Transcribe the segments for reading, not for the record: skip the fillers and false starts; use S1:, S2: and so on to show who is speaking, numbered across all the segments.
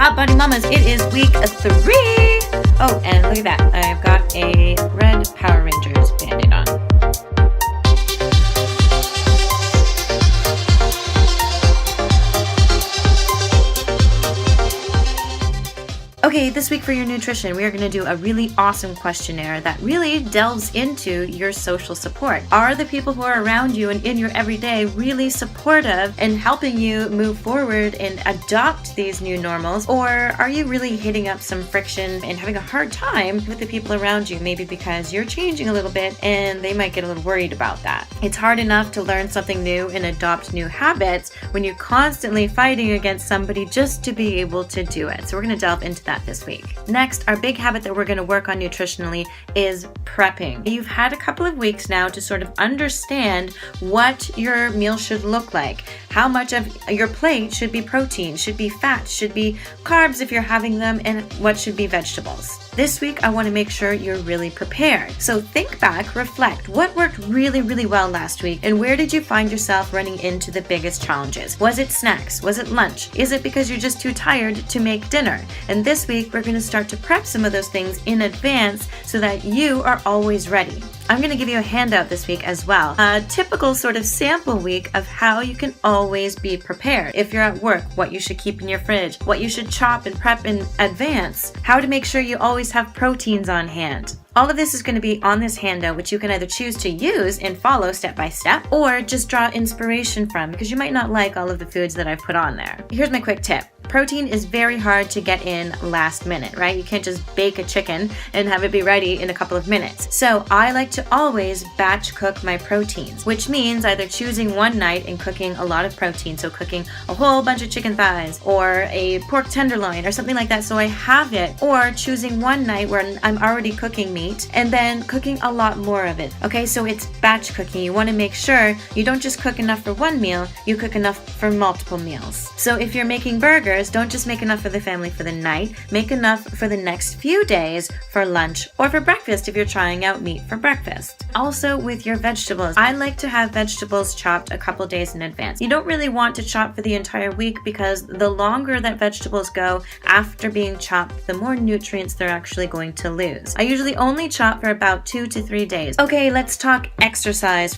S1: Hot Body Mamas, it is week 3. Oh, and look at that. I've got a red Power Rangers Band-Aid on. Okay, this week for your nutrition, we are going to do a really awesome questionnaire that really delves into your social support. Are the people who are around you and in your everyday really supportive and helping you move forward and adopt these new normals? Or are you really hitting up some friction and having a hard time with the people around you? Maybe because you're changing a little bit and they might get a little worried about that. It's hard enough to learn something new and adopt new habits when you're constantly fighting against somebody just to be able to do it. So we're going to delve into that this week. Next, our big habit that we're going to work on nutritionally is prepping. You've had a couple of weeks now to sort of understand what your meal should look like. How much of your plate should be protein, should be fat, should be carbs if you're having them, and what should be vegetables. This week, I want to make sure you're really prepared. So think back, reflect. What worked really, really well last week? And where did you find yourself running into the biggest challenges? Was it snacks? Was it lunch? Is it because you're just too tired to make dinner? And this week, we're going to start to prep some of those things in advance so that you are always ready. I'm going to give you a handout this week as well. A typical sort of sample week of how you can always be prepared. If you're at work, what you should keep in your fridge, what you should chop and prep in advance, how to make sure you always have proteins on hand. All of this is going to be on this handout, which you can either choose to use and follow step by step, or just draw inspiration from, because you might not like all of the foods that I've put on there. Here's my quick tip. Protein is very hard to get in last minute, right? You can't just bake a chicken and have it be ready in a couple of minutes. So I like to always batch cook my proteins, which means either choosing one night and cooking a lot of protein, so cooking a whole bunch of chicken thighs or a pork tenderloin or something like that so I have it, or choosing one night where I'm already cooking meat and then cooking a lot more of it. Okay, so it's batch cooking. You want to make sure you don't just cook enough for one meal, you cook enough for multiple meals. So if you're making burgers, don't just make enough for the family for the night, make enough for the next few days for lunch or for breakfast if you're trying out meat for breakfast. Also with your vegetables, I like to have vegetables chopped a couple days in advance. You don't really want to chop for the entire week because the longer that vegetables go after being chopped, the more nutrients they're actually going to lose. I usually only chop for about 2 to 3 days. Okay, let's talk exercise.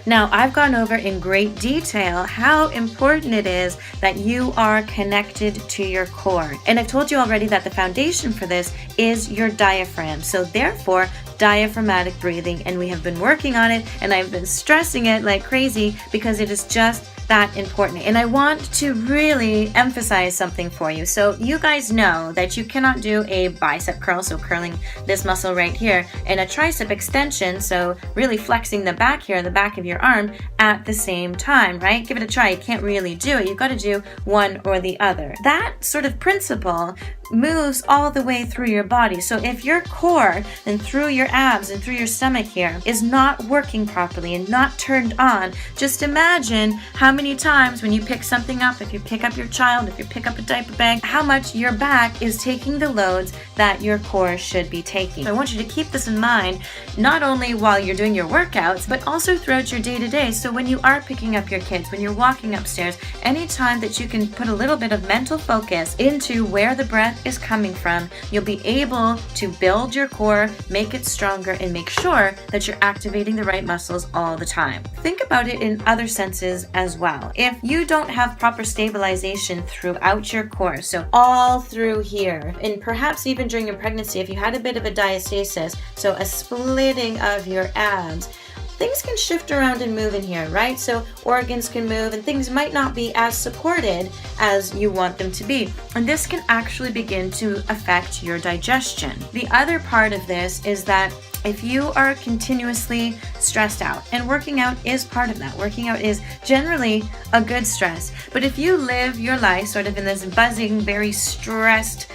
S1: Now, I've gone over in great detail how important it is that you are connected to your core. And I've told you already that the foundation for this is your diaphragm. So therefore, diaphragmatic breathing, and we have been working on it, and I've been stressing it like crazy because it is just that important. And I want to really emphasize something for you. So you guys know that you cannot do a bicep curl, so curling this muscle right here, and a tricep extension, so really flexing the back here, the back of your arm at the same time, right? Give it a try. You can't really do it. You've got to do one or the other. That sort of principle moves all the way through your body. So if your core and through your abs and through your stomach here is not working properly and not turned on, just imagine how many times when you pick something up, if you pick up your child, if you pick up a diaper bag, how much your back is taking the loads that your core should be taking. So I want you to keep this in mind, not only while you're doing your workouts, but also throughout your day-to-day. So when you are picking up your kids, when you're walking upstairs, anytime that you can put a little bit of mental focus into where the breath is coming from, you'll be able to build your core, make it stronger, and make sure that you're activating the right muscles all the time. Think about it in other senses as well. If you don't have proper stabilization throughout your core, so all through here, and perhaps even during your pregnancy, if you had a bit of a diastasis, so a splitting of your abs, things can shift around and move in here, right? So organs can move and things might not be as supported as you want them to be. And this can actually begin to affect your digestion. The other part of this is that if you are continuously stressed out, and working out is part of that. Working out is generally a good stress. But if you live your life sort of in this buzzing, very stressed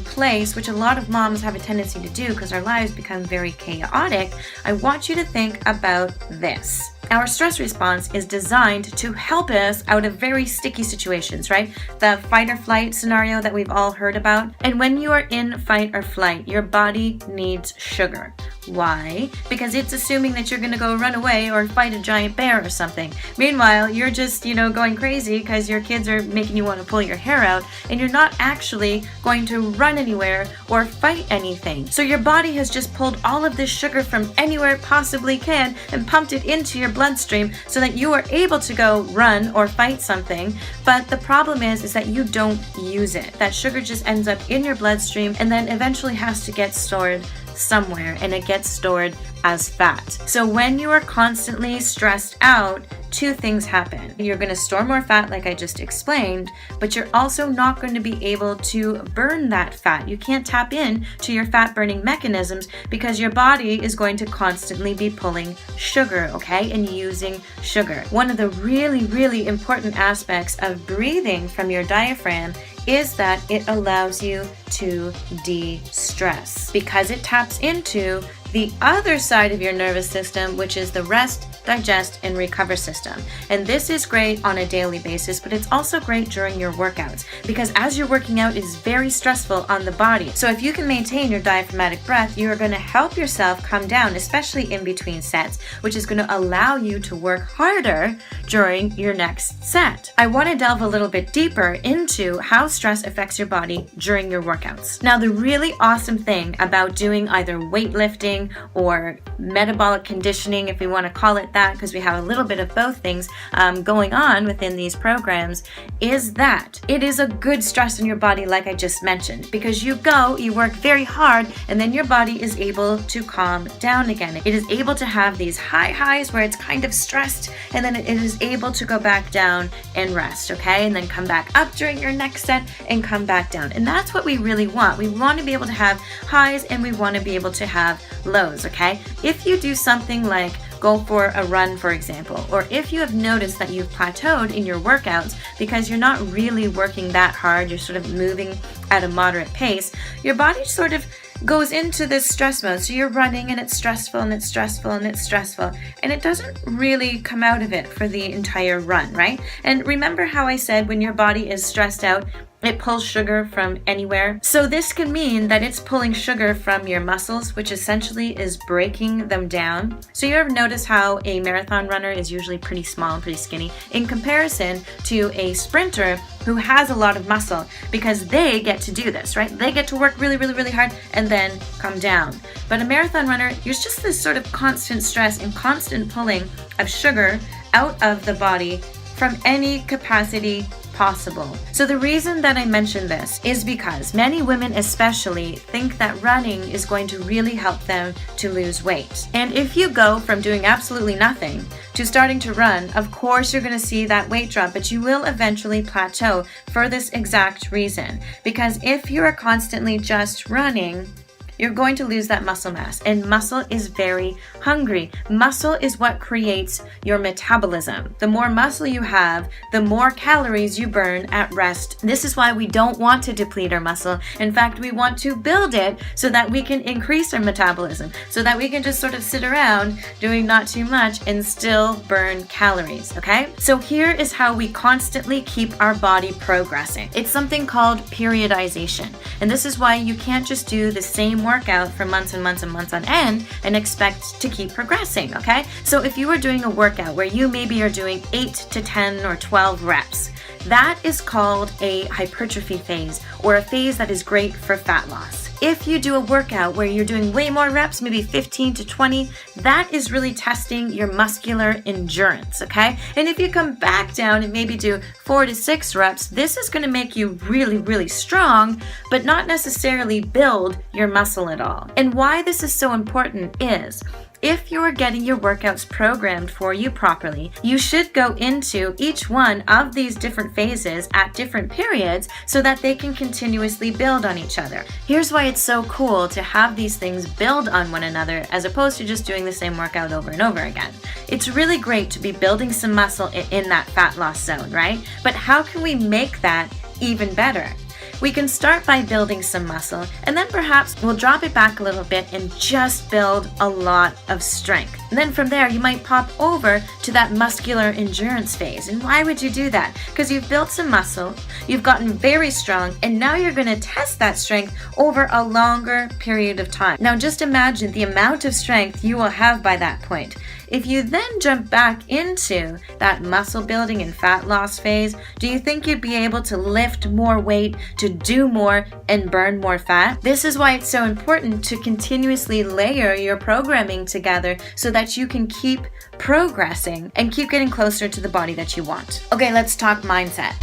S1: place, which a lot of moms have a tendency to do because our lives become very chaotic, I want you to think about this. Our stress response is designed to help us out of very sticky situations, right? The fight or flight scenario that we've all heard about. And when you are in fight or flight, your body needs sugar. Why? Because it's assuming that you're going to go run away or fight a giant bear or something. Meanwhile, you're just, going crazy because your kids are making you want to pull your hair out, and you're not actually going to run anywhere or fight anything. So your body has just pulled all of this sugar from anywhere it possibly can and pumped it into your bloodstream so that you are able to go run or fight something. But the problem is that you don't use it. That sugar just ends up in your bloodstream and then eventually has to get stored somewhere, and it gets stored as fat. So when you are constantly stressed out, two things happen. You're going to store more fat, like I just explained, but you're also not going to be able to burn that fat. You can't tap in to your fat burning mechanisms because your body is going to constantly be pulling sugar, okay, and using sugar. One of the really, really important aspects of breathing from your diaphragm is that it allows you to de-stress because it taps into the other side of your nervous system, which is the rest, digest, and recover system. And this is great on a daily basis, but it's also great during your workouts because as you're working out, it is very stressful on the body. So if you can maintain your diaphragmatic breath, you are going to help yourself come down, especially in between sets, which is going to allow you to work harder during your next set. I want to delve a little bit deeper into how stress affects your body during your workouts. Now, the really awesome thing about doing either weightlifting or metabolic conditioning, if we want to call it that, because we have a little bit of both things going on within these programs, is that it is a good stress in your body, like I just mentioned, because you work very hard, and then your body is able to calm down again. It is able to have these high highs where it's kind of stressed, and then it is able to go back down and rest, okay? And then come back up during your next set and come back down. And that's what we really want. We want to be able to have highs and we want to be able to have lows, okay? If you do something like go for a run, for example, or if you have noticed that you've plateaued in your workouts because you're not really working that hard, you're sort of moving at a moderate pace, your body sort of goes into this stress mode. So you're running and it's stressful and it's stressful and it's stressful, and it doesn't really come out of it for the entire run, right? And remember how I said when your body is stressed out, it pulls sugar from anywhere. So this can mean that it's pulling sugar from your muscles, which essentially is breaking them down. So you ever notice how a marathon runner is usually pretty small and pretty skinny in comparison to a sprinter who has a lot of muscle, because they get to do this, right? They get to work really, really, really hard and then come down. But a marathon runner, there's just this sort of constant stress and constant pulling of sugar out of the body from any capacity possible. So the reason that I mention this is because many women especially think that running is going to really help them to lose weight. And if you go from doing absolutely nothing to starting to run, of course you're going to see that weight drop, but you will eventually plateau for this exact reason. Because if you are constantly just running, you're going to lose that muscle mass, and muscle is very hungry. Muscle is what creates your metabolism. The more muscle you have, the more calories you burn at rest. This is why we don't want to deplete our muscle. In fact, we want to build it so that we can increase our metabolism, so that we can just sort of sit around doing not too much and still burn calories, okay? So here is how we constantly keep our body progressing. It's something called periodization, and this is why you can't just do the same workout for months and months and months on end and expect to keep progressing, okay? So if you are doing a workout where you maybe are doing 8 to 10 or 12 reps, that is called a hypertrophy phase, or a phase that is great for fat loss. If you do a workout where you're doing way more reps, maybe 15 to 20, that is really testing your muscular endurance, okay? And if you come back down and maybe do 4 to 6 reps, this is going to make you really, really strong, but not necessarily build your muscle at all. And why this is so important is, if you're getting your workouts programmed for you properly, you should go into each one of these different phases at different periods so that they can continuously build on each other. Here's why it's so cool to have these things build on one another as opposed to just doing the same workout over and over again. It's really great to be building some muscle in that fat loss zone, right? But how can we make that even better? We can start by building some muscle, and then perhaps we'll drop it back a little bit and just build a lot of strength. And then from there, you might pop over to that muscular endurance phase. And why would you do that? Because you've built some muscle, you've gotten very strong, and now you're going to test that strength over a longer period of time. Now just imagine the amount of strength you will have by that point. If you then jump back into that muscle building and fat loss phase, do you think you'd be able to lift more weight, to do more, and burn more fat? This is why it's so important to continuously layer your programming together so that you can keep progressing and keep getting closer to the body that you want. Okay, let's talk mindset.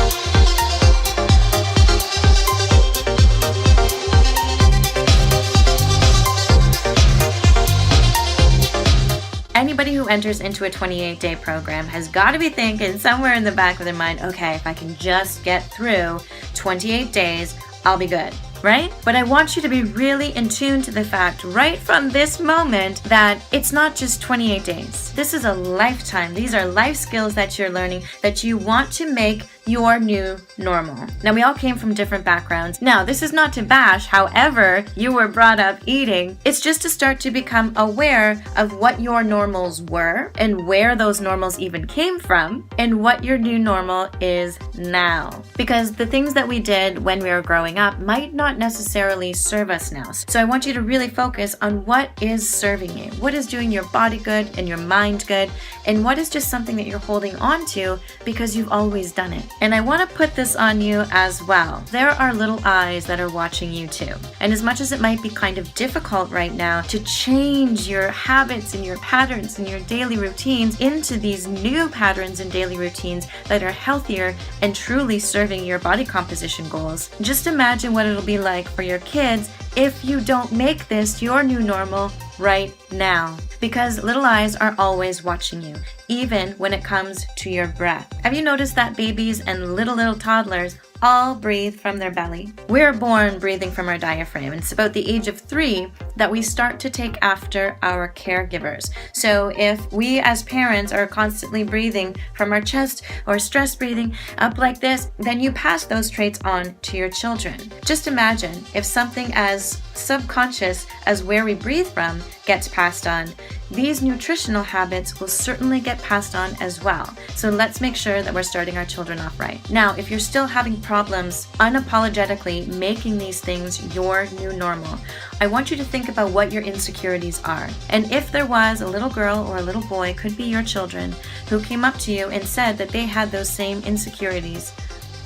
S1: Anybody who enters into a 28-day program has got to be thinking somewhere in the back of their mind, okay, if I can just get through 28 days, I'll be good, right? But I want you to be really in tune to the fact right from this moment that it's not just 28 days. This is a lifetime. These are life skills that you're learning that you want to make your new normal. Now, we all came from different backgrounds. Now, this is not to bash however you were brought up eating. It's just to start to become aware of what your normals were and where those normals even came from and what your new normal is now. Because the things that we did when we were growing up might not necessarily serve us now. So I want you to really focus on what is serving you, what is doing your body good and your mind good, and what is just something that you're holding on to because you've always done it. And I want to put this on you as well. There are little eyes that are watching you too. And as much as it might be kind of difficult right now to change your habits and your patterns and your daily routines into these new patterns and daily routines that are healthier and truly serving your body composition goals, just imagine what it'll be like for your kids if you don't make this your new normal right now. Because little eyes are always watching you, even when it comes to your breath. Have you noticed that babies and little toddlers all breathe from their belly? We're born breathing from our diaphragm, and it's about the age of 3 that we start to take after our caregivers. So if we as parents are constantly breathing from our chest or stress breathing up like this, then you pass those traits on to your children. Just imagine if something as subconscious as where we breathe from gets passed on. These nutritional habits will certainly get passed on as well. So let's make sure that we're starting our children off right. Now, if you're still having problems unapologetically making these things your new normal, I want you to think about what your insecurities are. And if there was a little girl or a little boy, could be your children, who came up to you and said that they had those same insecurities,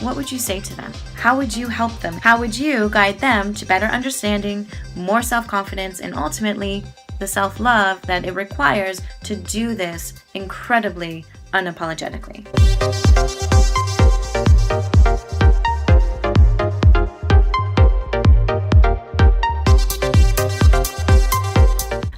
S1: what would you say to them? How would you help them? How would you guide them to better understanding, more self-confidence, and ultimately the self-love that it requires to do this incredibly unapologetically?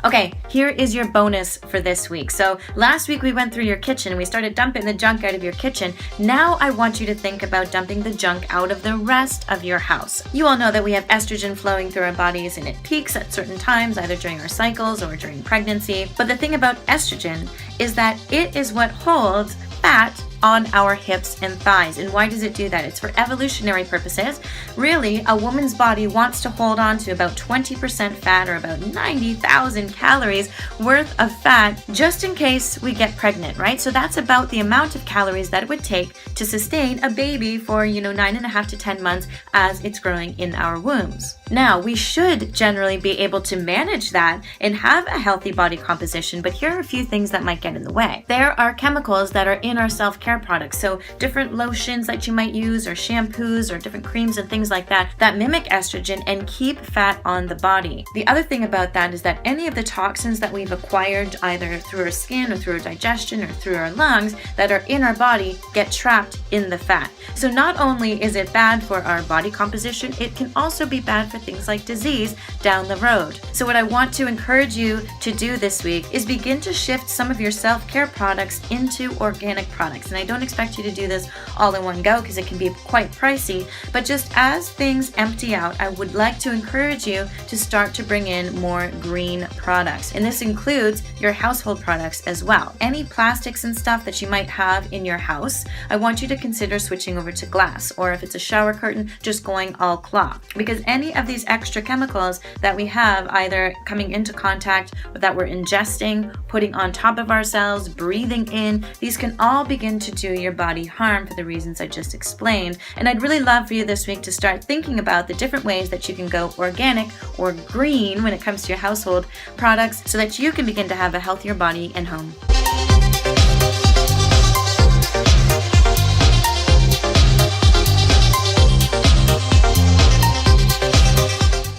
S1: Okay, here is your bonus for this week. So last week we went through your kitchen and we started dumping the junk out of your kitchen. Now I want you to think about dumping the junk out of the rest of your house. You all know that we have estrogen flowing through our bodies and it peaks at certain times, either during our cycles or during pregnancy. But the thing about estrogen is that it is what holds fat on our hips and thighs. And why does it do that? It's for evolutionary purposes. Really, a woman's body wants to hold on to about 20% fat, or about 90,000 calories worth of fat, just in case we get pregnant, right? So that's about the amount of calories that it would take to sustain a baby for, 9.5 to 10 months as it's growing in our wombs. Now, we should generally be able to manage that and have a healthy body composition, but here are a few things that might get in the way. There are chemicals that are in our self-care products, so different lotions that you might use, or shampoos, or different creams and things like that mimic estrogen and keep fat on the body. The other thing about that is that any of the toxins that we've acquired either through our skin or through our digestion or through our lungs that are in our body get trapped in the fat. So not only is it bad for our body composition, it can also be bad for things like disease down the road. So what I want to encourage you to do this week is begin to shift some of your self-care products into organic products. And I I don't expect you to do this all in one go because it can be quite pricey, but just as things empty out, I would like to encourage you to start to bring in more green products. And this includes your household products as well. Any plastics and stuff that you might have in your house, I want you to consider switching over to glass, or if it's a shower curtain, just going all cloth. Because any of these extra chemicals that we have either coming into contact with that we're ingesting, putting on top of ourselves, breathing in, these can all begin to do your body harm for the reasons I just explained. And I'd really love for you this week to start thinking about the different ways that you can go organic or green when it comes to your household products so that you can begin to have a healthier body and home.